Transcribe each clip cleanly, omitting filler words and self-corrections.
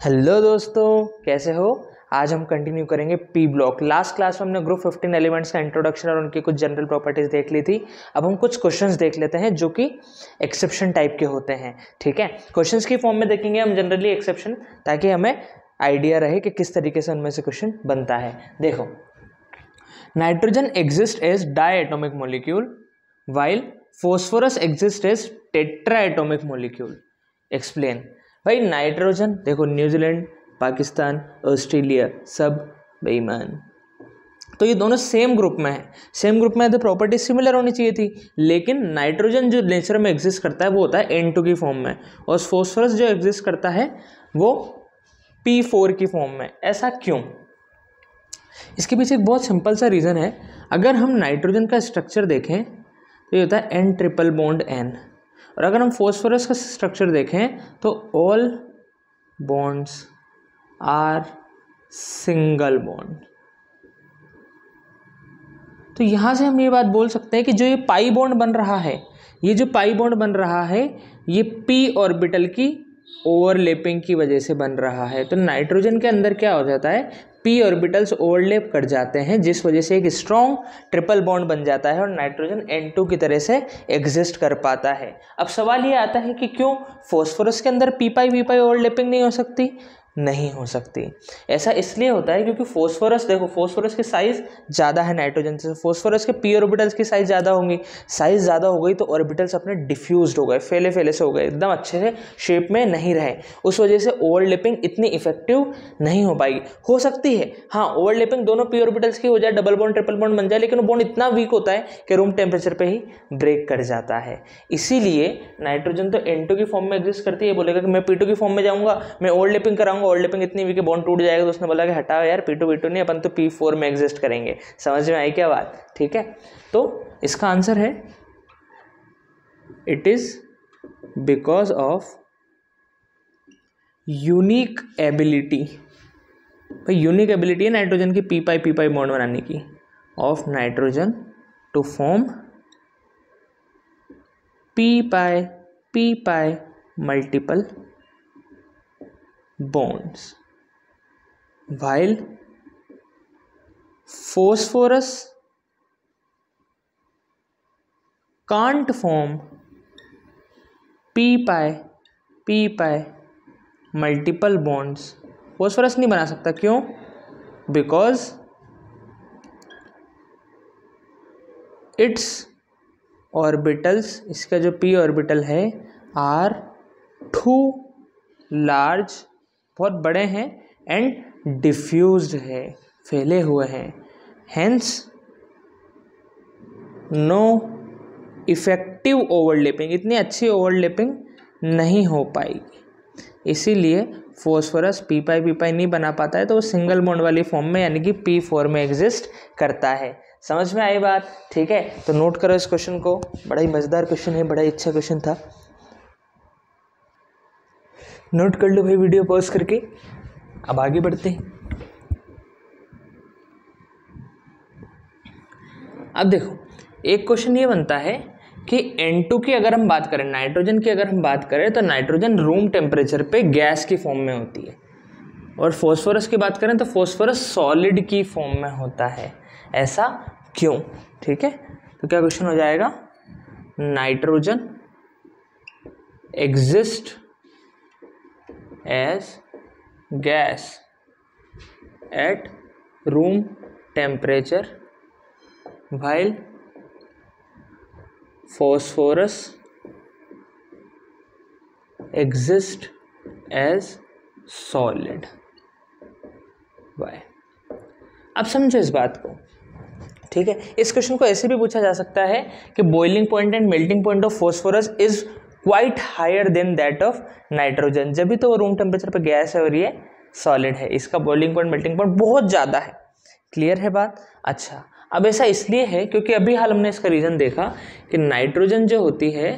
Hello दोस्तों, कैसे हो। आज हम कंटिन्यू करेंगे पी ब्लॉक। लास्ट क्लास में हमने ग्रुप 15 एलिमेंट्स का इंट्रोडक्शन और उनकी कुछ जनरल प्रॉपर्टीज देख ली थी। अब हम कुछ क्वेश्चंस देख लेते हैं जो कि एक्सेप्शन टाइप के होते हैं। ठीक है, क्वेश्चंस की फॉर्म में देखेंगे हम जनरली एक्सेप्शन, ताकि हमें आइडिया रहे कि किस तरीके से उनमें से क्वेश्चन बनता है। देखो, nitrogen exist as diatomic molecule while phosphorus exist as tetraatomic molecule. Explain. भाई नाइट्रोजन देखो, न्यूजीलैंड, पाकिस्तान, ऑस्ट्रेलिया सब बेईमान, तो ये दोनों सेम ग्रुप में है। सेम ग्रुप में है तो प्रॉपर्टी सिमिलर होनी चाहिए थी, लेकिन नाइट्रोजन जो नेचर में एग्जिस्ट करता है वो होता है N2 की फॉर्म में, और फॉस्फोरस जो एग्जिस्ट करता है वो P4 की फॉर्म में। ऐसा क्यों? इसके पीछे एक बहुत सिंपल सा रीज़न है। अगर हम नाइट्रोजन का स्ट्रक्चर देखें तो ये होता है N ट्रिपल बॉन्ड N, और अगर हम फॉस्फोरस का स्ट्रक्चर देखें तो all bonds are single bond. तो यहाँ से हम ये बात बोल सकते हैं कि जो ये पाई बॉन्ड बन रहा है, ये जो पाई बॉन्ड बन रहा है, ये p ऑर्बिटल की ओवरलैपिंग की वजह से बन रहा है। तो नाइट्रोजन के अंदर क्या हो जाता है, p ऑर्बिटल्स ओवरलैप कर जाते हैं, जिस वजह से एक स्ट्रॉन्ग ट्रिपल बॉन्ड बन जाता है और नाइट्रोजन N2 की तरह से एग्जिस्ट कर पाता है। अब सवाल ये आता है कि क्यों फॉस्फोरस के अंदर p पाई v पाई ओवरलैपिंग नहीं हो सकती? नहीं हो सकती। ऐसा इसलिए होता है क्योंकि फॉस्फोरस, देखो फॉस्फोरस की साइज ज़्यादा है नाइट्रोजन से, फॉस्फोरस के p ऑर्बिटल्स की साइज ज़्यादा होंगी। साइज ज़्यादा हो गई तो ऑर्बिटल्स अपने डिफ्यूज्ड हो गए, फैले फैले से हो गए, एकदम अच्छे से शेप में नहीं रहे। उस वजह से ओवरलैपिंग इतनी इफेक्टिव नहीं हो पाएगी। हो सकती है हाँ, ओवरलैपिंग दोनों p ऑर्बिटल्स की हो जाए, डबल बॉन्ड ट्रिपल बॉन्ड बन जाए, लेकिन वो बॉन्ड इतना वीक होता है कि रूम टेम्परेचर पे ही ब्रेक कर जाता है। इसीलिए नाइट्रोजन तो N2 की फॉर्म में एग्जिस्ट करती है, बोलेगा कि मैं P2 की फॉर्म में जाऊंगा, मैं ओवरलैपिंग कराऊंगा, ओवरलैपिंग इतनी वीक बॉन्ड टूट जाएगा। तो उसने बोला कि हटाओ यार, P2 P2 नहीं, अपन तो P4 में एग्जिस्ट करेंगे। समझ में आई क्या बात? ठीक है, तो इसका आंसर है it is because of unique ability. भाई यूनिक एबिलिटी है नाइट्रोजन की p पाई बॉन्ड बनाने की, of nitrogen to form p pi multiple bonds while phosphorus can't form p pi multiple bonds। phosphorus नहीं बना सकता, क्यों? because its orbitals, इसका जो p ऑर्बिटल है, are too large, बहुत बड़े हैं, एंड डिफ्यूज्ड है, फैले हुए हैं। हेंस नो इफेक्टिव ओवरलैपिंग, इतनी अच्छी ओवरलैपिंग नहीं हो पाएगी। इसीलिए फॉस्फोरस p पाई नहीं बना पाता है, तो वो सिंगल बॉन्ड वाली फॉर्म में यानी कि P4 में एग्जिस्ट करता है। समझ में आई बात? ठीक है, तो नोट करो इस क्वेश्चन को, बड़ा ही मज़ेदार क्वेश्चन है, बड़ा ही अच्छा क्वेश्चन था। नोट कर लो भाई वीडियो पॉज करके। अब आगे बढ़ते हैं। अब देखो, एक क्वेश्चन ये बनता है कि N2 की अगर हम बात करें, नाइट्रोजन की अगर हम बात करें, तो नाइट्रोजन रूम टेम्परेचर पे गैस की फॉर्म में होती है, और फॉस्फोरस की बात करें तो फॉस्फोरस सॉलिड की फॉर्म में होता है। ऐसा क्यों? ठीक है, तो क्या क्वेश्चन हो जाएगा, nitrogen exist as gas at room temperature while phosphorus exists as solid। Why? अब समझो इस बात को। ठीक है, इस क्वेश्चन को ऐसे भी पूछा जा सकता है कि boiling point and melting point of phosphorus is quite higher than that of nitrogen. जब भी तो वो रूम टेम्परेचर पर गैस है और ये सॉलिड है, इसका बॉइलिंग पॉइंट मेल्टिंग पॉइंट बहुत ज़्यादा है। क्लियर है बात? अच्छा, अब ऐसा इसलिए है क्योंकि अभी हाल हमने इसका रीज़न देखा कि नाइट्रोजन जो होती है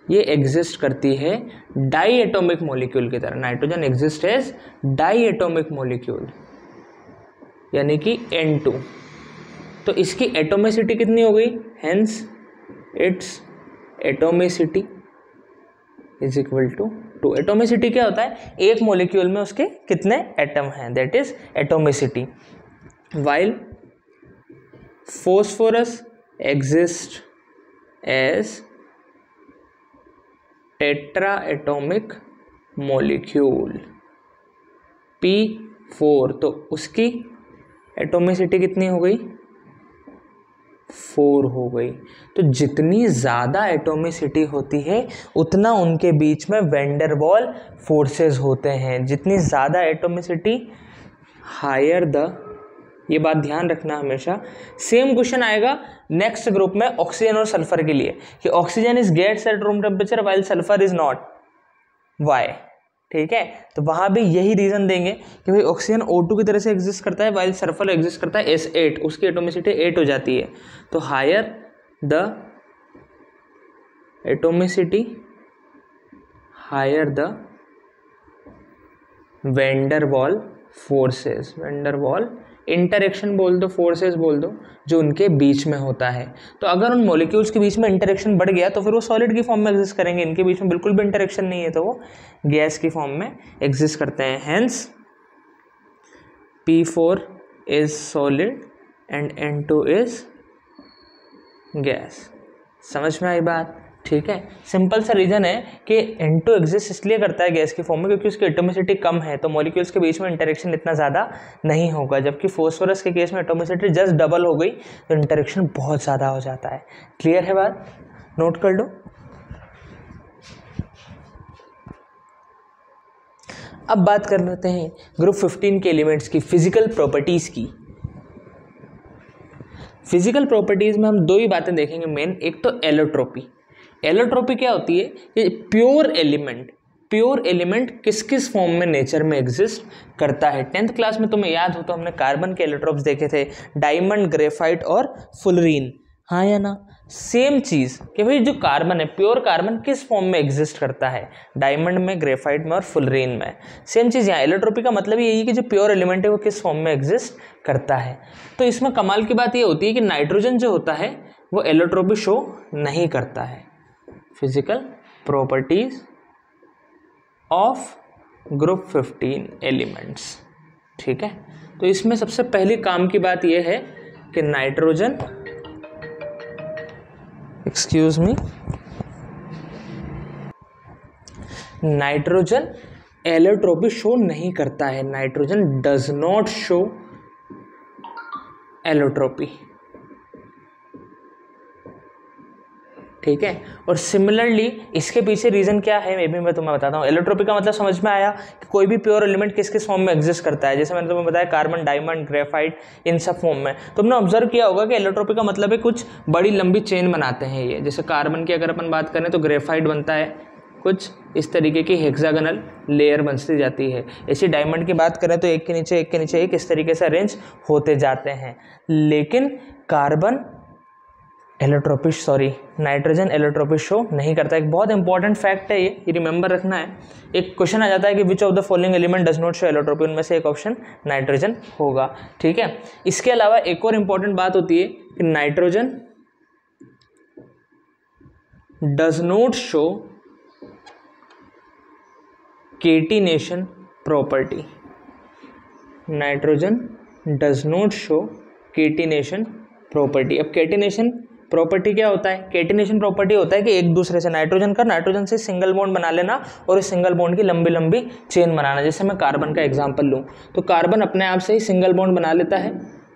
ये एग्जिस्ट करती है डाई एटोमिक मॉलिक्यूल की तरह। Nitrogen exist as diatomic molecule, यानी कि N2। तो इसकी एटोमिसिटी कितनी हो गई? Hence its atomicity is equal to 2। Atomicity क्या होता है, एक मॉलिक्यूल में उसके कितने एटम हैं, that is atomicity. While phosphorus exists as tetraatomic molecule P4, तो उसकी एटोमिसिटी कितनी हो गई, 4 हो गई। तो जितनी ज़्यादा एटोमिसिटी होती है उतना उनके बीच में वैन वाल फोर्सेस होते हैं। जितनी ज़्यादा एटोमिसिटी हायर द, ये बात ध्यान रखना हमेशा। सेम क्वेश्चन आएगा नेक्स्ट ग्रुप में ऑक्सीजन और सल्फर के लिए कि oxygen is gas at room temperature while sulphur is not, why. ठीक है, तो वहां भी यही रीजन देंगे कि भाई ऑक्सीजन O2 की तरह से एग्जिस्ट करता है वाइल सल्फर एग्जिस्ट करता है S8, उसकी एटोमिसिटी 8 हो जाती है। तो higher the atomicity higher the van Waals forces, van Waals interaction बोल दो, फोर्सेस बोल दो, जो उनके बीच में होता है। तो अगर उन मॉलिक्यूल्स के बीच में इंटरेक्शन बढ़ गया तो फिर वो सॉलिड की फॉर्म में एग्जिस्ट करेंगे। इनके बीच में बिल्कुल भी इंटरेक्शन नहीं है तो वो गैस की फॉर्म में एग्जिस्ट करते हैं। Hence P4 is solid and N2 is gas. समझ में आई बात? ठीक है, सिंपल सा रीजन है कि N2 एग्जिस्ट इसलिए करता है गैस की फॉर्म में क्योंकि उसकी एटोमिसिटी कम है, तो मॉलिक्यूल्स के बीच में इंटरेक्शन इतना ज़्यादा नहीं होगा। जबकि फॉस्फोरस के केस में एटोमिसिटी जस्ट डबल हो गई तो इंटरेक्शन बहुत ज़्यादा हो जाता है। क्लियर है बात? नोट कर लो। अब बात कर लेते हैं ग्रुप 15 के एलिमेंट्स की फिजिकल प्रॉपर्टीज़ की। फिजिकल प्रॉपर्टीज़ में हम दो ही बातें देखेंगे मेन। एक तो एलोट्रोपी। एलोट्रोपी क्या होती है कि प्योर एलिमेंट किस किस फॉर्म में नेचर में एग्जिस्ट करता है। 10th क्लास में तुम्हें याद हो तो हमने कार्बन के एलोट्रोप्स देखे थे, डायमंड, ग्रेफाइट और फुलरीन, हाँ या ना? सेम चीज़ कि भाई जो कार्बन है, प्योर कार्बन किस फॉर्म में एग्जिस्ट करता है, डायमंड में, ग्रेफाइट में और फुलरीन में। सेम चीज़ यहाँ एलोट्रोपी का मतलब यही है कि जो प्योर एलिमेंट है वो किस फॉर्म में एग्जिस्ट करता है। तो इसमें कमाल की बात ये होती है कि नाइट्रोजन जो होता है वो एलोट्रोपी शो नहीं करता है। Physical properties of group 15 elements. ठीक है, तो इसमें सबसे पहली काम की बात यह है कि nitrogen, excuse me, nitrogen allotropy show नहीं करता है। Nitrogen does not show allotropy. ठीक है, और सिमिलरली इसके पीछे रीजन क्या है मैं तुम्हें बताता हूँ। एलोट्रोपी का मतलब समझ में आया कि कोई भी प्योर एलिमेंट किस किस फॉर्म में एग्जिस्ट करता है। जैसे मैंने तुम्हें बताया कार्बन, डायमंड, ग्रेफाइट, इन सब फॉर्म में। तुमने ऑब्जर्व किया होगा कि एलोट्रोपी का मतलब है कुछ बड़ी लंबी चेन बनाते हैं ये। जैसे कार्बन की अगर अपन बात करें तो ग्रेफाइट बनता है, कुछ इस तरीके की हेक्सागोनल लेयर बनती जाती है। ऐसी डायमंड की बात करें तो एक के नीचे एक के नीचे एक इस तरीके से अरेंज होते जाते हैं। लेकिन carbon allotropy, nitrogen allotropy show नहीं करता। एक बहुत इंपॉर्टेंट फैक्ट है ये रिमेंबर रखना है। एक क्वेश्चन आ जाता है कि which of the following element does not show allotropy, उनमें से एक ऑप्शन नाइट्रोजन होगा। ठीक है, इसके अलावा एक और इंपॉर्टेंट बात होती है कि nitrogen does not show catenation property. Nitrogen does not show catenation property. अब केटिनेशन प्रॉपर्टी क्या होता है? केटिनेशन प्रॉपर्टी होता है कि एक दूसरे से नाइट्रोजन से सिंगल बॉन्ड बना लेना और इस सिंगल बॉन्ड की लंबी लंबी चेन बनाना। जैसे मैं कार्बन का एग्जांपल लूँ तो कार्बन अपने आप से ही सिंगल बॉन्ड बना लेता है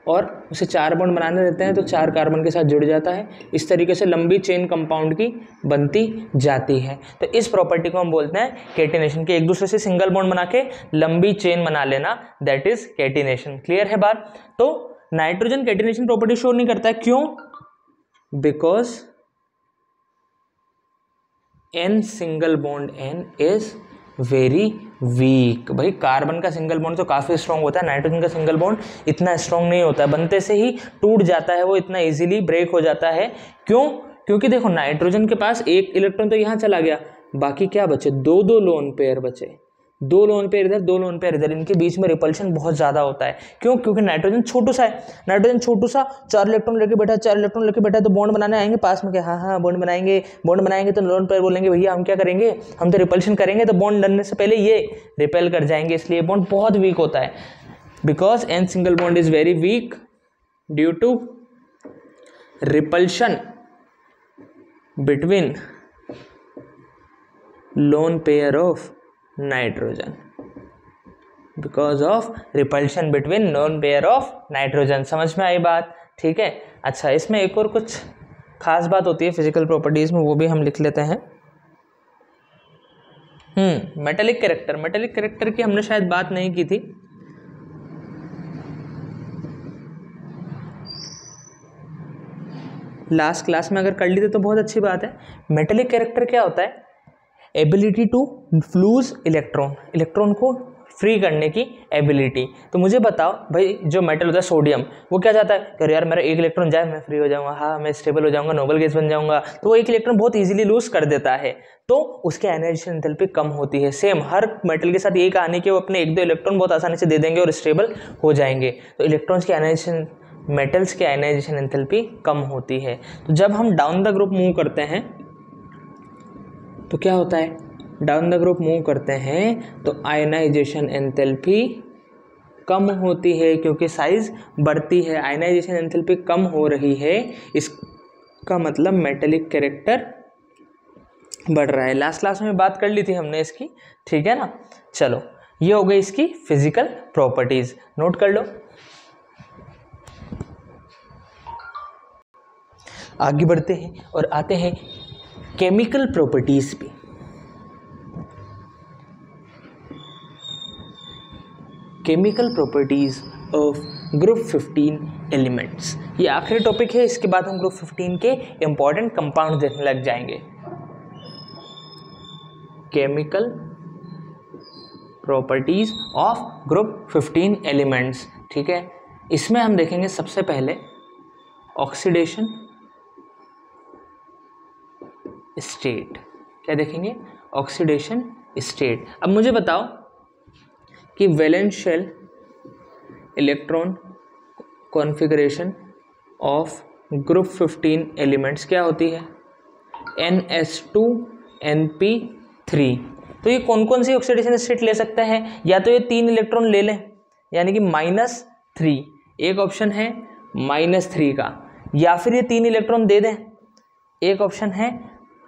और उसे 4 बॉन्ड बनाने देते हैं तो 4 कार्बन के साथ जुड़ जाता है। इस तरीके से लंबी चेन कंपाउंड की बनती जाती है। तो इस प्रॉपर्टी को हम बोलते हैं केटिनेशन, के एक दूसरे से सिंगल बॉन्ड बना के लंबी चेन बना लेना, दैट इज केटिनेशन। क्लियर है बात? तो नाइट्रोजन केटिनेशन प्रॉपर्टी शो नहीं करता है, क्यों? Because N single bond N is very week. भाई कार्बन का सिंगल बॉन्ड तो काफ़ी स्ट्रॉन्ग होता है, नाइट्रोजन का सिंगल बॉन्ड इतना स्ट्रॉन्ग नहीं होता है, बनते से ही टूट जाता है, वो इतना इजीली ब्रेक हो जाता है। क्यों? क्योंकि देखो नाइट्रोजन के पास एक इलेक्ट्रॉन तो यहाँ चला गया, बाकी क्या बचे? 2 लोन पेयर बचे। 2 लोन पेयर इधर, 2 लोन पेयर इधर, इनके बीच में रिपल्शन बहुत ज़्यादा होता है। क्यों? क्योंकि नाइट्रोजन छोटू सा है, नाइट्रोजन छोटू सा 4 इलेक्ट्रॉन लेके बैठा, 4 इलेक्ट्रॉन लेके बैठा, तो बॉन्ड बनाने आएंगे पास में क्या? हाँ बॉन्ड बनाएंगे, बॉन्ड बनाएंगे तो लोन पेयर बोलेंगे भैया हम क्या करेंगे, हम तो रिपल्शन करेंगे, तो बॉन्ड डलने से पहले ये रिपेल कर जाएंगे, इसलिए बॉन्ड बहुत वीक होता है। Because n single bond is very weak due to repulsion between lone pair of nitrogen, because of repulsion between lone pair of nitrogen। समझ में आई बात? ठीक है। अच्छा, इसमें एक और कुछ खास बात होती है फिजिकल प्रॉपर्टीज में, वो भी हम लिख लेते हैं। मेटेलिक कैरेक्टर, मेटेलिक कैरेक्टर की हमने शायद बात नहीं की थी। लास्ट क्लास में अगर कर ली तो बहुत अच्छी बात है। मेटेलिक कैरेक्टर क्या होता है? Ability to lose electron, electron को फ्री करने की एबिलिटी। तो मुझे बताओ भाई, जो मेटल होता है सोडियम, वो क्या चाहता है कि यार मेरा एक इलेक्ट्रॉन जाए, मैं फ्री हो जाऊंगा, हाँ मैं स्टेबल हो जाऊंगा, नोबल गैस बन जाऊंगा। तो वो एक इलेक्ट्रॉन बहुत इजीली लूज कर देता है, तो उसके आयनाइजेशन एंथैल्पी कम होती है। सेम हर मेटल के साथ यही कहानी कि वो अपने 1-2 इलेक्ट्रॉन बहुत आसानी से दे देंगे और स्टेबल हो जाएंगे। तो इलेक्ट्रॉन्स की आयनाइजेशन, मेटल्स की आयनाइजेशन एंथैल्पी कम होती है। तो जब हम डाउन द ग्रुप मूव करते हैं तो क्या होता है? डाउन द ग्रुप मूव करते हैं तो आयनाइजेशन एंथैल्पी कम होती है, क्योंकि साइज बढ़ती है, आयनाइजेशन एंथैल्पी कम हो रही है, इसका मतलब मेटेलिक कैरेक्टर बढ़ रहा है। लास्ट क्लास में बात कर ली थी हमने इसकी, ठीक है ना। चलो, ये हो गई इसकी फिजिकल प्रॉपर्टीज, नोट कर लो। आगे बढ़ते हैं और आते हैं केमिकल प्रॉपर्टीज पे। Chemical properties of group 15 elements, ये आखिरी टॉपिक है, इसके बाद हम ग्रुप 15 के इंपॉर्टेंट कंपाउंड देखने लग जाएंगे। Chemical properties of group 15 elements, ठीक है। इसमें हम देखेंगे सबसे पहले ऑक्सीडेशन स्टेट। क्या देखेंगे? Oxidation state. अब मुझे बताओ कि valence shell electron configuration of group 15 elements क्या होती है? NH2 NP3। तो ये कौन कौन सी ऑक्सीडेशन स्टेट ले सकते हैं? या तो ये 3 इलेक्ट्रॉन ले लें, यानी कि -3, एक ऑप्शन है -3 का, या फिर ये 3 इलेक्ट्रॉन दे दें, एक ऑप्शन है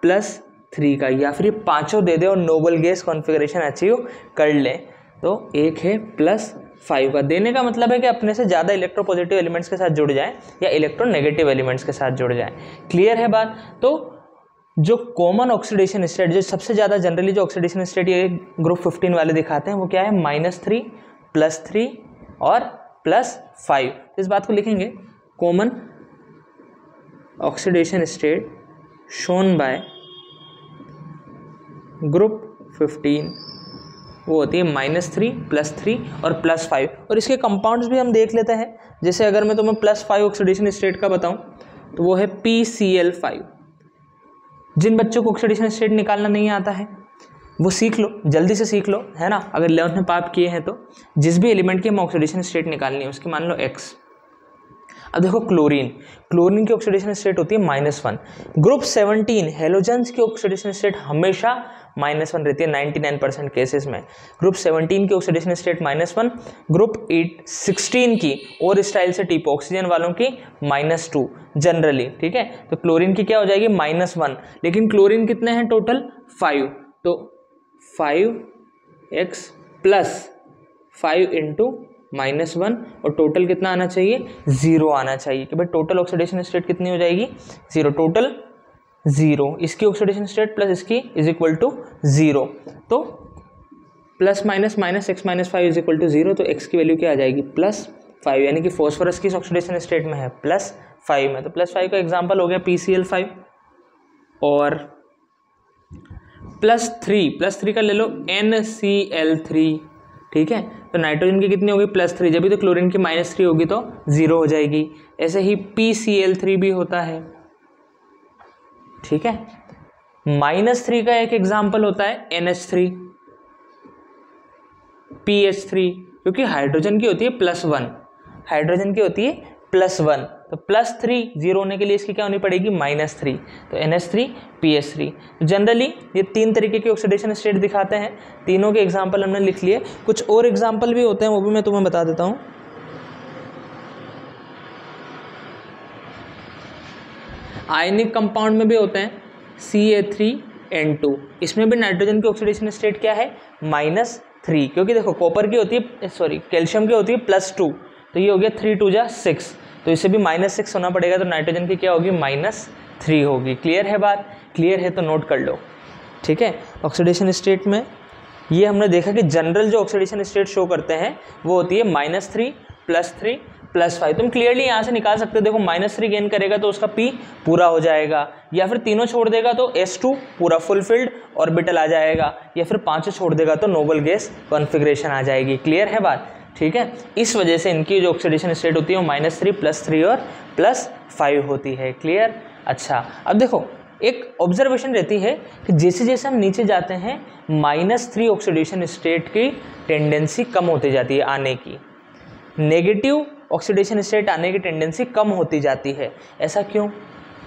+3 का, या फिर ये पांचों दे दें और नोबल गैस कॉन्फ़िगरेशन अचीव कर लें। तो एक है +5 का। देने का मतलब है कि अपने से ज़्यादा इलेक्ट्रोपॉजिटिव एलिमेंट्स के साथ जुड़ जाए या इलेक्ट्रोनेगेटिव एलिमेंट्स के साथ जुड़ जाए। क्लियर है बात? तो जो कॉमन ऑक्सीडेशन स्टेट, जो सबसे ज़्यादा जनरली जो ऑक्सीडेशन स्टेट ये ग्रुप 15 वाले दिखाते हैं, वो क्या है? -3, +3 और +5। तो इस बात को लिखेंगे, common oxidation state shown by group 15 वो होती है -3, +3 और +5। और इसके कंपाउंड्स भी हम देख लेते हैं। जैसे अगर मैं तुम्हें +5 ऑक्सीडेशन स्टेट का बताऊं तो वो है PCl5। जिन बच्चों को ऑक्सीडेशन स्टेट निकालना नहीं आता है वो सीख लो, जल्दी से सीख लो, है ना। अगर 11th में पाप किए हैं तो जिस भी एलिमेंट की हम ऑक्सीडेशन स्टेट निकालनी है उसकी मान लो X। अब देखो क्लोरीन, क्लोरीन की ऑक्सीडेशन स्टेट होती है -1। ग्रुप 17 हेलोजेंस की ऑक्सीडेशन स्टेट हमेशा -1 रहती है 99% केसेस में। ग्रुप 17 की ऑक्सीडेशन स्टेट -1, ग्रुप 16 की और स्टाइल से टिप ऑक्सीजन वालों की -2 जनरली, ठीक है। तो क्लोरीन की क्या हो जाएगी? -1। लेकिन क्लोरीन कितने हैं टोटल? 5। तो 5x + 5 × -1 और टोटल कितना आना चाहिए? 0 आना चाहिए। कि भाई टोटल ऑक्सीडेशन स्टेट कितनी हो जाएगी? 0। टोटल 0, इसकी ऑक्सीडेशन स्टेट प्लस इसकी = 0। तो +- -x - 5 = 0। तो x की वैल्यू क्या आ जाएगी? +5, यानी कि फॉस्फोरस की ऑक्सीडेशन स्टेट में है +5 में। तो +5 का एग्जाम्पल हो गया PCl5। और +3 का ले लो NCl3, ठीक है। तो नाइट्रोजन की कितनी होगी? +3, जब भी तो क्लोरीन की -3 होगी तो 0 हो जाएगी। ऐसे ही PCl3 भी होता है, ठीक है। -3 का एक एग्जाम्पल होता है NH3। PH3, क्योंकि हाइड्रोजन की होती है +1, हाइड्रोजन की होती है +1, तो +3 जीरो होने के लिए इसकी क्या होनी पड़ेगी -3, तो NH3 PH3। जनरली ये 3 तरीके के ऑक्सीडेशन स्टेट दिखाते हैं, तीनों के एग्जाम्पल हमने लिख लिए, कुछ और एग्जाम्पल भी होते हैं वो भी मैं तुम्हें बता देता हूँ। आयनिक कंपाउंड में भी होते हैं CA3N2, इसमें भी नाइट्रोजन की ऑक्सीडेशन स्टेट क्या है -3, क्योंकि देखो कॉपर की होती है कैल्शियम की होती है +2, तो ये हो गया 3 2 जा 6, तो इसे भी -6 होना पड़ेगा, तो नाइट्रोजन की क्या होगी -3 होगी। क्लियर है बात? क्लियर है तो नोट कर लो, ठीक है। ऑक्सीडेशन स्टेट में ये हमने देखा कि जनरल जो ऑक्सीडेशन स्टेट शो करते हैं वो होती है -3 +3 +5। तुम क्लियरली यहाँ से निकाल सकते हो, देखो -3 गेन करेगा तो उसका P पूरा हो जाएगा, या फिर तीनों छोड़ देगा तो S2 पूरा फुलफिल्ड ऑर्बिटल आ जाएगा, या फिर 5 छोड़ देगा तो नोबल गैस कॉन्फ़िगरेशन आ जाएगी। क्लियर है बात? ठीक है, इस वजह से इनकी जो ऑक्सीडेशन स्टेट होती है वो -3 +3 और +5 होती है। क्लियर? अच्छा, अब देखो एक ऑब्जर्वेशन रहती है कि जैसे जैसे हम नीचे जाते हैं -3 ऑक्सीडेशन स्टेट की टेंडेंसी कम होती जाती है आने की, नेगेटिव ऑक्सीडेशन स्टेट आने की टेंडेंसी कम होती जाती है। ऐसा क्यों?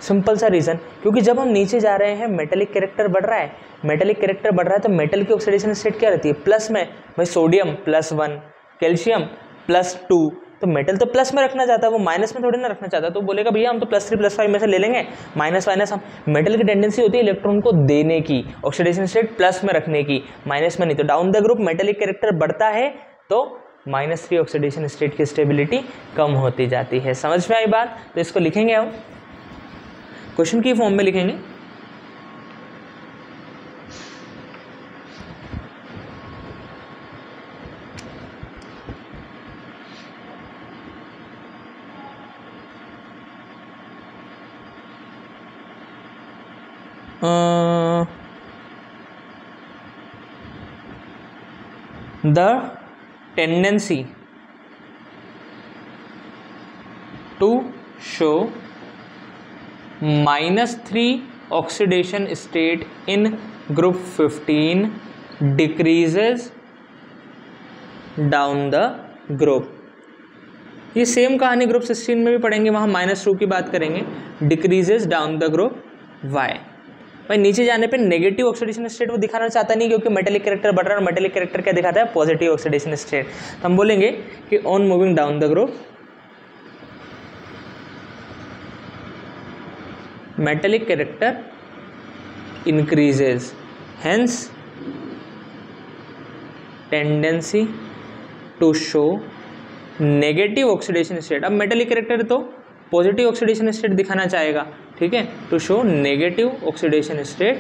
सिंपल सा रीज़न, क्योंकि जब हम नीचे जा रहे हैं मेटेलिक कैरेक्टर बढ़ रहा है, मेटेलिक कैरेक्टर बढ़ रहा है तो मेटल की ऑक्सीडेशन स्टेट क्या रहती है प्लस में, भाई सोडियम +1, कैल्शियम +2, तो मेटल तो प्लस में रखना चाहता है, वो माइनस में थोड़ी ना रखना चाहता, तो बोलेगा भैया हम तो +3 +5 में से ले लेंगे, माइनस हम मेटल की टेंडेंसी होती है इलेक्ट्रॉन को देने की, ऑक्सीडेशन स्टेट प्लस में रखने की, माइनस में नहीं। तो down the group metallic character बढ़ता है तो -3 ऑक्सीडेशन स्टेट की स्टेबिलिटी कम होती जाती है। समझ में आई बात? तो इसको लिखेंगे हम, क्वेश्चन की फॉर्म में लिखेंगे। The tendency to show -3 oxidation state in group 15 decreases down the group। ये सेम कहानी ग्रुप 16 में भी पढ़ेंगे, वहाँ -2 की बात करेंगे, decreases down the group. Why? भाई नीचे जाने पे नेगेटिव ऑक्सीडेशन स्टेट वो दिखाना चाहता नहीं, क्योंकि मेटेलिक कैरेक्टर बढ़ रहा है, और मेटेलिक कैरेक्टर क्या दिखाता है पॉजिटिव ऑक्सीडेशन स्टेट। तो हम बोलेंगे कि on moving down the group metallic character increases, hence tendency to show negative oxidation state. अब मेटेलिक कैरेक्टर तो पॉजिटिव ऑक्सीडेशन स्टेट दिखाना चाहेगा, ठीक है, to show negative oxidation state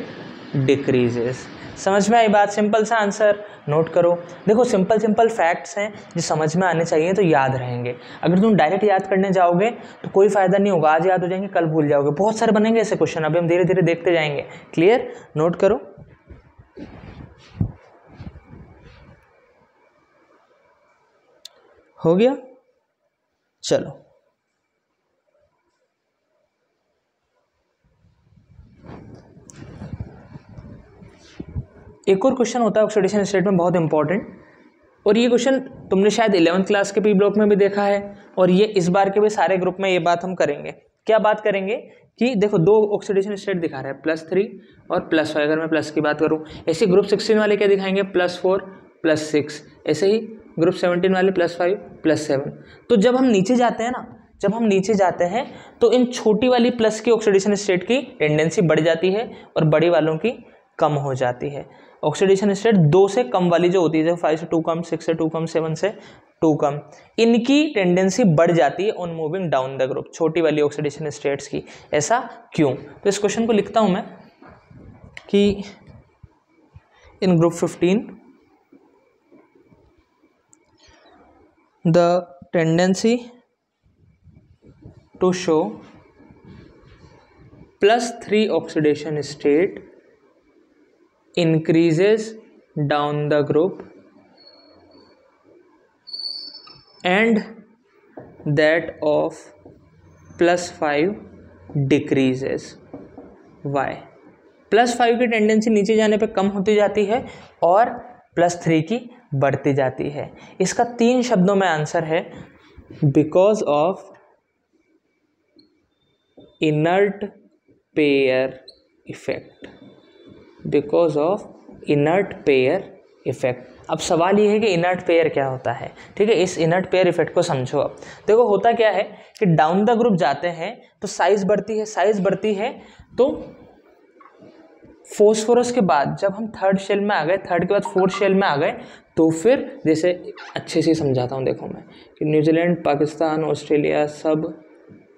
decreases. समझ में आई बात? सिंपल सा आंसर, नोट करो। देखो सिंपल फैक्ट्स हैं जो समझ में आने चाहिए तो याद रहेंगे, अगर तुम डायरेक्ट याद करने जाओगे तो कोई फायदा नहीं होगा, आज याद हो जाएंगे कल भूल जाओगे, बहुत सारे बनेंगे ऐसे क्वेश्चन, अभी हम धीरे धीरे देखते जाएंगे। क्लियर? नोट करो। हो गया? चलो एक और क्वेश्चन होता है ऑक्सीडेशन स्टेट में बहुत इंपॉर्टेंट, और ये क्वेश्चन तुमने शायद 11th क्लास के पी ब्लॉक में भी देखा है, और ये इस बार के भी सारे ग्रुप में ये बात हम करेंगे। क्या बात करेंगे कि देखो दो ऑक्सीडेशन स्टेट दिखा रहा है +3 और +5, अगर मैं प्लस की बात करूँ, ऐसे ग्रुप 16 वाले क्या दिखाएंगे +4 +6, ऐसे ही ग्रुप 17 वाले +5 +7। तो जब हम नीचे जाते हैं ना, जब हम नीचे जाते हैं तो इन छोटी वाली प्लस की ऑक्सीडेशन स्टेट की टेंडेंसी बढ़ जाती है और बड़ी वालों की कम हो जाती है। ऑक्सीडेशन स्टेट 2 से कम वाली जो होती है, जैसे 5 से 2 कम, 6 से 2 कम, 7 से 2 कम, इनकी टेंडेंसी बढ़ जाती है on moving down the group, छोटी वाली ऑक्सीडेशन स्टेट्स की। ऐसा क्यों? तो इस क्वेश्चन को लिखता हूं मैं कि in group 15 the tendency to show +3 oxidation state increases down the group and that of +5 decreases। Why? +5 की टेंडेंसी नीचे जाने पे कम होती जाती है और +3 की बढ़ती जाती है। इसका 3 शब्दों में आंसर है because of inert pair effect, because of inert pair effect. अब सवाल ये है कि इनर्ट पेयर क्या होता है, ठीक है। इस इनर्ट पेयर इफेक्ट को समझो। अब देखो होता क्या है कि डाउन द ग्रुप जाते हैं तो साइज बढ़ती है, साइज बढ़ती है तो फॉस्फोरस के बाद जब हम थर्ड शेल में आ गए, थर्ड के बाद फोर्थ शेल में आ गए, तो फिर जैसे अच्छे से समझाता हूँ देखो मैं कि न्यूजीलैंड, पाकिस्तान, ऑस्ट्रेलिया सब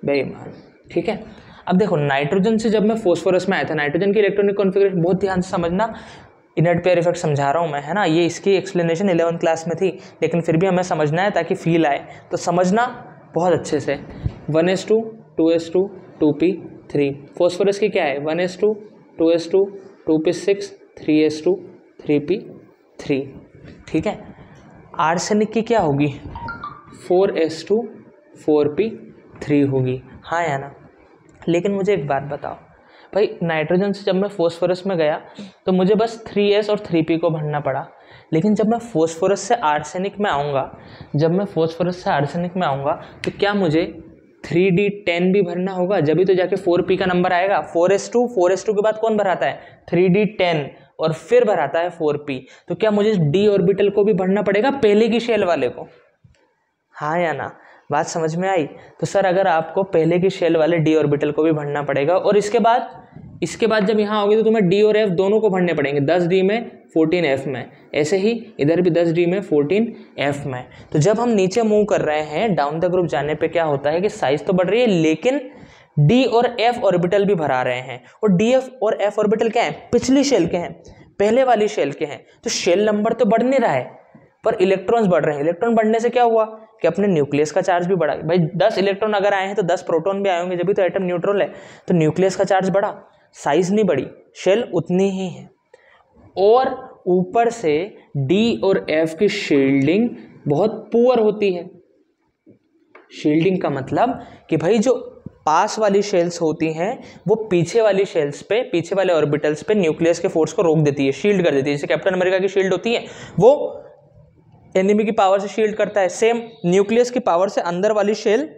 बेईमान, ठीक है। अब देखो नाइट्रोजन से जब मैं फॉस्फोरस में आया था, नाइट्रोजन की इलेक्ट्रॉनिक कॉन्फ़िगरेशन बहुत ध्यान से समझना, इनर्ट पेयर इफेक्ट समझा रहा हूँ मैं, है ना। ये इसकी एक्सप्लेनेशन 11th क्लास में थी, लेकिन फिर भी हमें समझना है ताकि फील आए, तो समझना बहुत अच्छे से। 1s2 2s2 2p3, फॉस्फोरस की क्या है 1s2 2s2 2p6 3s2 3p3, ठीक है। आर्सेनिक की क्या होगी 4s2 4p3 होगी, हाँ या ना। लेकिन मुझे एक बात बताओ भाई, नाइट्रोजन से जब मैं फॉस्फोरस में गया तो मुझे बस 3s और 3p को भरना पड़ा, लेकिन जब मैं फॉस्फोरस से आर्सेनिक में आऊँगा, जब मैं फॉस्फोरस से आर्सेनिक में आऊँगा तो क्या मुझे 3d10 भी भरना होगा, जब भी तो जाके 4p का नंबर आएगा। 4s2 के बाद कौन भराता है 3d10 और फिर भराता है 4p, तो क्या मुझे d ऑर्बिटल को भी भरना पड़ेगा पहले की शेल वाले को, हाँ या ना। बात समझ में आई। तो सर अगर आपको पहले की शेल वाले d ऑर्बिटल को भी भरना पड़ेगा और इसके बाद जब यहाँ आओगे तो तुम्हें d और f दोनों को भरने पड़ेंगे, 10d में 14f में, ऐसे ही इधर भी 10d में 14f में। तो जब हम नीचे मूव कर रहे हैं डाउन द ग्रुप जाने पे क्या होता है कि साइज तो बढ़ रही है लेकिन d और f ऑर्बिटल भी भरा रहे हैं, और df और f ऑर्बिटल क्या है पिछली शेल के हैं, पहले वाली शेल के हैं, तो शेल नंबर तो बढ़ नहीं रहा है पर इलेक्ट्रॉन्स बढ़ रहे हैं। इलेक्ट्रॉन बढ़ने से क्या हुआ कि अपने न्यूक्लियस का चार्ज भी बढ़ा। भाई 10 इलेक्ट्रॉन अगर आए हैं तो 10 प्रोटॉन भी आए होंगे, जब भी तो एटम न्यूट्रल है, तो न्यूक्लियस का चार्ज बढ़ा, साइज नहीं बढ़ी, शेल उतनी ही है। और ऊपर से डी और एफ की शील्डिंग बहुत पुअर होती है। शील्डिंग का मतलब कि भाई जो पास वाली शेल्स होती हैं वो पीछे वाली शेल्स पे, पीछे वाले ऑर्बिटल्स पे न्यूक्लियस के फोर्स को रोक देती है, शील्ड कर देती है। जैसे कैप्टन अमेरिका की शील्ड होती है, वो एनिमी की पावर से शील्ड करता है, सेम न्यूक्लियस की पावर से अंदर वाली शेल,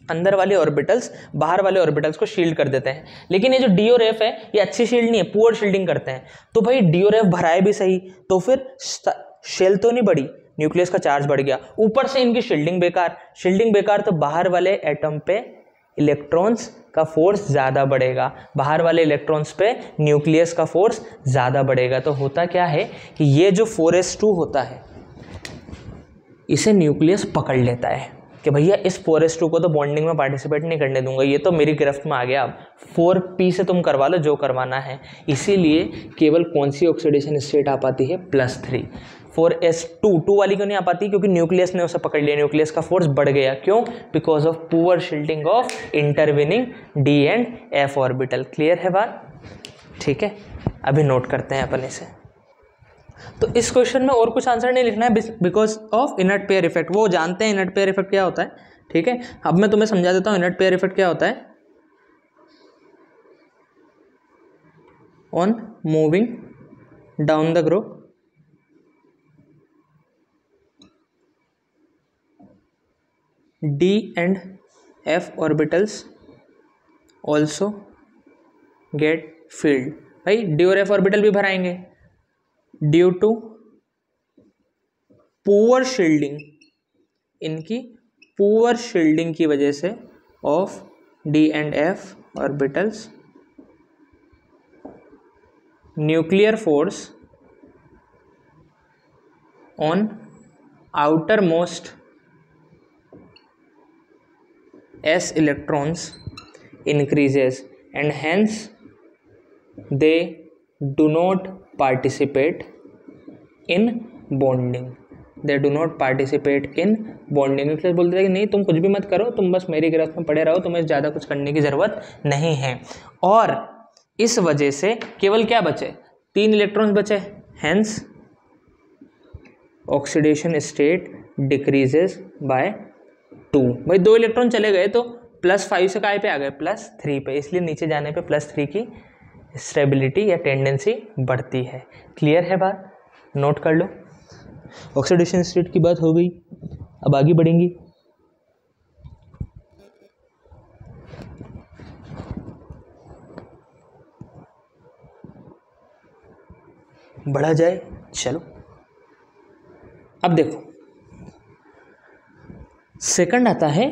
अंदर वाले ऑर्बिटल्स बाहर वाले ऑर्बिटल्स को शील्ड कर देते हैं। लेकिन ये जो डी और एफ है ये अच्छी शील्ड नहीं है, पुअर शील्डिंग करते हैं। तो भाई डी और एफ भराए भी सही तो फिर शेल तो नहीं बढ़ी, न्यूक्लियस का चार्ज बढ़ गया, ऊपर से इनकी शील्डिंग बेकार, शील्डिंग बेकार तो बाहर वाले एटम पे इलेक्ट्रॉन्स का फोर्स ज़्यादा बढ़ेगा, बाहर वाले इलेक्ट्रॉन्स पे न्यूक्लियस का फोर्स ज़्यादा बढ़ेगा। तो होता क्या है कि ये जो 4s2 होता है इसे न्यूक्लियस पकड़ लेता है कि भैया इस 4s2 को तो बॉन्डिंग में पार्टिसिपेट नहीं करने दूंगा, ये तो मेरी गिरफ्त में आ गया, अब 4p से तुम करवा लो जो करवाना है। इसीलिए केवल कौन सी ऑक्सीडेशन स्टेट आ पाती है +3। 4s2 वाली क्यों नहीं आ पाती, क्योंकि न्यूक्लियस ने उसे पकड़ लिया, न्यूक्लियस का फोर्स बढ़ गया। क्यों? Because of poor shielding of intervening D and F orbital. Clear है बात? ठीक है, अभी नोट करते हैं अपन इसे। तो इस क्वेश्चन में और कुछ आंसर नहीं लिखना है, because of inert pair effect. वो जानते हैं इनर्ट पेयर इफेक्ट क्या होता है, ठीक है। अब मैं तुम्हें समझा देता हूँ इनर्ट पेयर इफेक्ट क्या होता है। On moving down the group, D and F orbitals also get filled। भाई D और F ऑर्बिटल भी भराएंगे ड्यू टू पुअर शील्डिंग, इनकी पुअर शील्डिंग की वजह से of D and F orbitals, nuclear force on outer most s electrons increases and hence they do not participate in bonding। they do not participate in bonding। Nucleus बोलते हैं कि नहीं तुम कुछ भी मत करो, तुम बस मेरी गिरफ्त में पड़े रहो, तुम्हें ज़्यादा कुछ करने की ज़रूरत नहीं है। और इस वजह से केवल क्या बचे, 3 इलेक्ट्रॉन्स बचे, hence oxidation state decreases by 2। भाई 2 इलेक्ट्रॉन चले गए तो +5 से काय पे आ गए +3 पे, इसलिए नीचे जाने पे +3 की स्टेबिलिटी या टेंडेंसी बढ़ती है। क्लियर है बात? नोट कर लो। ऑक्सीडेशन स्टेट की बात हो गई, अब आगे बढ़ेंगे। बढ़ा जाए, चलो अब देखो सेकंड आता है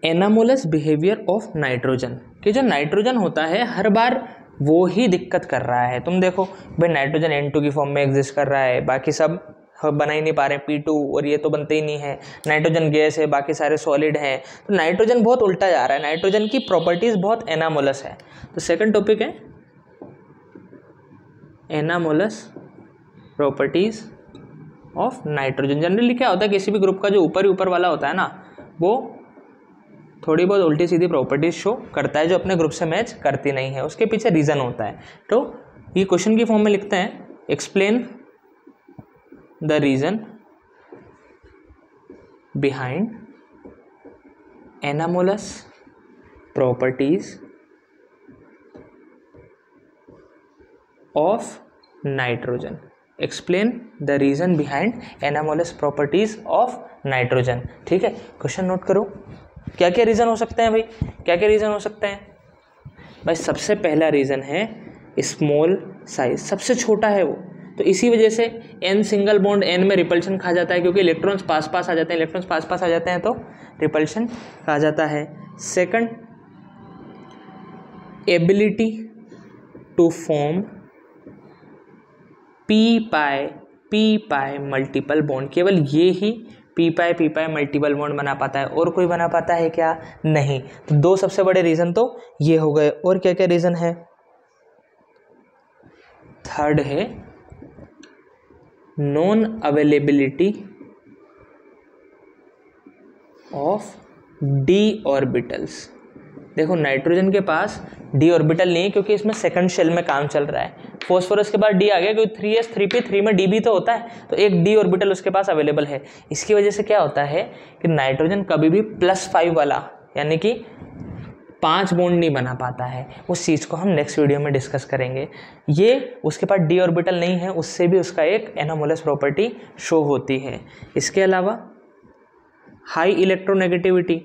एनामोलस बिहेवियर ऑफ नाइट्रोजन, कि जो नाइट्रोजन होता है हर बार वो ही दिक्कत कर रहा है। तुम देखो भाई नाइट्रोजन N2 की फॉर्म में एग्जिस्ट कर रहा है, बाकी सब बना ही नहीं पा रहे, P2 और ये तो बनते ही नहीं है। नाइट्रोजन गैस है, बाकी सारे सॉलिड हैं, तो नाइट्रोजन बहुत उल्टा जा रहा है, नाइट्रोजन की प्रॉपर्टीज बहुत एनामोलस है। तो सेकंड टॉपिक है anomalous properties of nitrogen. Generally क्या होता है, किसी भी ग्रुप का जो ऊपर ही ऊपर वाला होता है ना, वो थोड़ी बहुत उल्टी सीधी प्रॉपर्टीज शो करता है जो अपने ग्रुप से मैच करती नहीं है, उसके पीछे रीजन होता है। तो ये क्वेश्चन की फॉर्म में लिखते हैं, explain the reason behind anomalous properties of nitrogen. Explain the reason behind anomalous properties of nitrogen. ठीक है, क्वेश्चन नोट करो। क्या क्या रीजन हो सकते हैं भाई, क्या क्या रीजन हो सकते हैं भाई? सबसे पहला रीजन है स्मॉल साइज, सबसे छोटा है वो, तो इसी वजह से n सिंगल बॉन्ड n में रिपल्शन खा जाता है, क्योंकि इलेक्ट्रॉन्स पास पास आ जाते हैं, इलेक्ट्रॉन्स पास पास आ जाते हैं तो रिपल्शन खा जाता है। Second, ability to form P pi multiple bond, केवल ये ही पी पाई मल्टीपल बॉन्ड बना पाता है, और कोई बना पाता है क्या? नहीं। तो दो सबसे बड़े रीजन तो ये हो गए, और क्या क्या रीजन है? थर्ड है non availability of D orbitals. देखो नाइट्रोजन के पास डी ऑर्बिटल नहीं है, क्योंकि इसमें सेकंड शेल में काम चल रहा है। फॉस्फोरस के बाद डी आ गया, क्योंकि 3s 3p 3 में डी भी तो होता है, तो एक डी ऑर्बिटल उसके पास अवेलेबल है। इसकी वजह से क्या होता है कि नाइट्रोजन कभी भी +5 वाला यानी कि 5 बॉन्ड नहीं बना पाता है। उस चीज़ को हम नेक्स्ट वीडियो में डिस्कस करेंगे। ये उसके पास डी ऑर्बिटल नहीं है, उससे भी उसका एक एनामोलस प्रॉपर्टी शो होती है। इसके अलावा हाई इलेक्ट्रोनेगेटिविटी,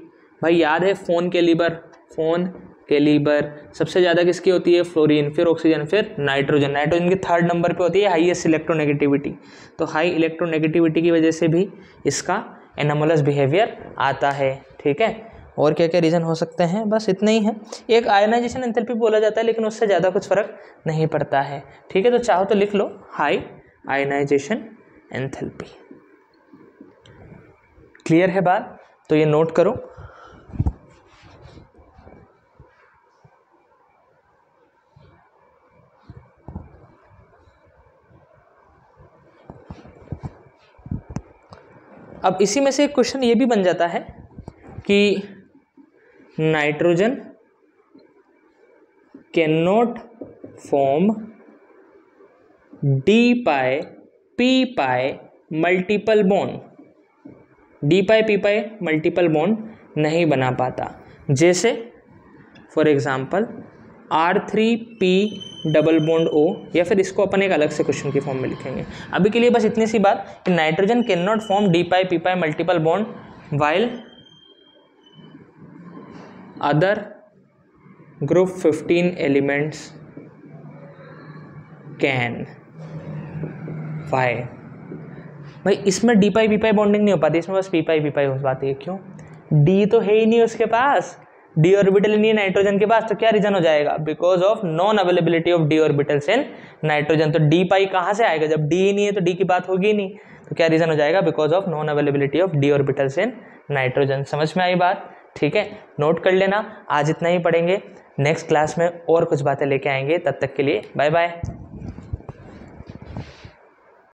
भाई याद है फोन के लीवर सबसे ज़्यादा किसकी होती है? फ्लोरीन, फिर ऑक्सीजन, फिर नाइट्रोजन। नाइट्रोजन की थर्ड नंबर पे होती है हाईएस्ट इलेक्ट्रोनेगेटिविटी। तो हाई इलेक्ट्रोनेगेटिविटी की वजह से भी इसका एनामोलस बिहेवियर आता है। ठीक है, और क्या क्या रीज़न हो सकते हैं? बस इतना ही है। एक आयनाइजेशन एंथैल्पी बोला जाता है, लेकिन उससे ज़्यादा कुछ फर्क नहीं पड़ता है। ठीक है, तो चाहो तो लिख लो हाई आयनाइजेशन एंथैल्पी। क्लियर है बात? तो ये नोट करो। अब इसी में से एक क्वेश्चन ये भी बन जाता है कि nitrogen can not form D pi P pi multiple bond, D pi P pi multiple bond नहीं बना पाता। जैसे for example R3P double bond O, या फिर इसको अपन एक अलग से क्वेश्चन की फॉर्म में लिखेंगे। अभी के लिए बस इतनी सी बात कि nitrogen can not form D pi P pi multiple bond while other group 15 elements can. Why? भाई इसमें D pi P pi bonding नहीं हो पाती, इसमें बस पी पाई हो पाती है। क्यों? डी तो है ही नहीं उसके पास, डी ऑर्बिटल नहीं है नाइट्रोजन के पास, तो क्या रीजन हो जाएगा? Because of non availability of D orbitals in nitrogen. तो डी पाई कहाँ से आएगा? जब डी ही नहीं है तो डी की बात होगी ही नहीं, तो क्या रीजन हो जाएगा? Because of non availability of D orbitals in nitrogen. समझ में आई बात? ठीक है, नोट कर लेना। आज इतना ही पढ़ेंगे, नेक्स्ट क्लास में और कुछ बातें लेके आएंगे। तब तक के लिए बाय बाय।